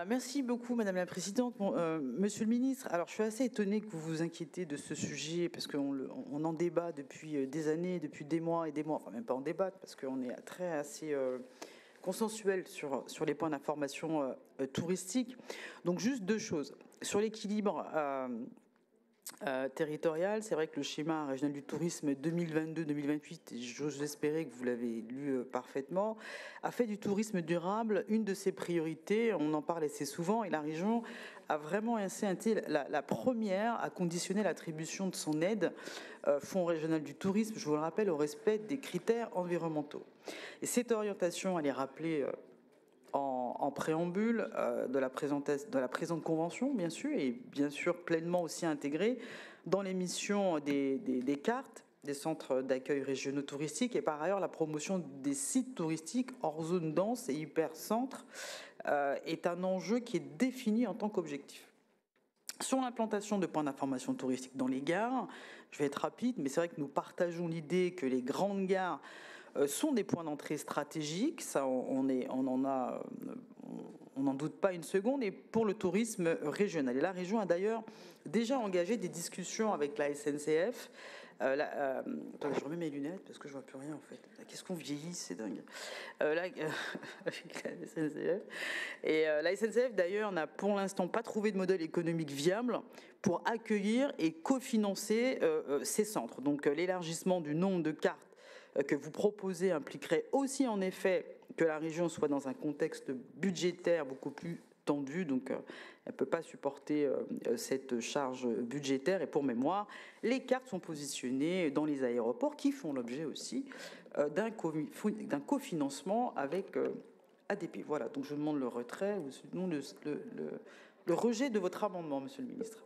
Merci beaucoup, Madame la Présidente. Monsieur le Ministre, alors je suis assez étonnée que vous vous inquiétez de ce sujet parce qu'on en débat depuis des années, depuis des mois et des mois, enfin même pas en débat parce qu'on est assez consensuel sur les points d'information touristique. Donc juste deux choses. Sur l'équilibre territorial, c'est vrai que le schéma régional du tourisme 2022-2028, j'ose espérer que vous l'avez lu parfaitement, a fait du tourisme durable une de ses priorités. On en parle assez souvent et la région a vraiment été la première à conditionner l'attribution de son aide, Fonds régional du tourisme, je vous le rappelle, au respect des critères environnementaux. Et cette orientation, elle est rappelée en préambule de la présente convention, bien sûr, et bien sûr pleinement aussi intégrée dans les missions des cartes, des centres d'accueil régionaux touristiques, et par ailleurs la promotion des sites touristiques hors zone dense et hypercentre est un enjeu qui est défini en tant qu'objectif. Sur l'implantation de points d'information touristique dans les gares, je vais être rapide, mais c'est vrai que nous partageons l'idée que les grandes gares sont des points d'entrée stratégiques, ça on n'en doute pas une seconde, et pour le tourisme régional. Et la région a d'ailleurs déjà engagé des discussions avec la SNCF. Attendez, je remets mes lunettes parce que je vois plus rien en fait. Qu'est-ce qu'on vieillit, c'est dingue. Avec la SNCF. Et la SNCF d'ailleurs n'a pour l'instant pas trouvé de modèle économique viable pour accueillir et cofinancer ces centres. Donc l'élargissement du nombre de cartes que vous proposez impliquerait aussi en effet que la région soit dans un contexte budgétaire beaucoup plus tendu, donc elle ne peut pas supporter cette charge budgétaire. Et pour mémoire, les cartes sont positionnées dans les aéroports qui font l'objet aussi d'un cofinancement avec ADP. Voilà, donc je demande le retrait ou sinon le rejet de votre amendement, Monsieur le Ministre.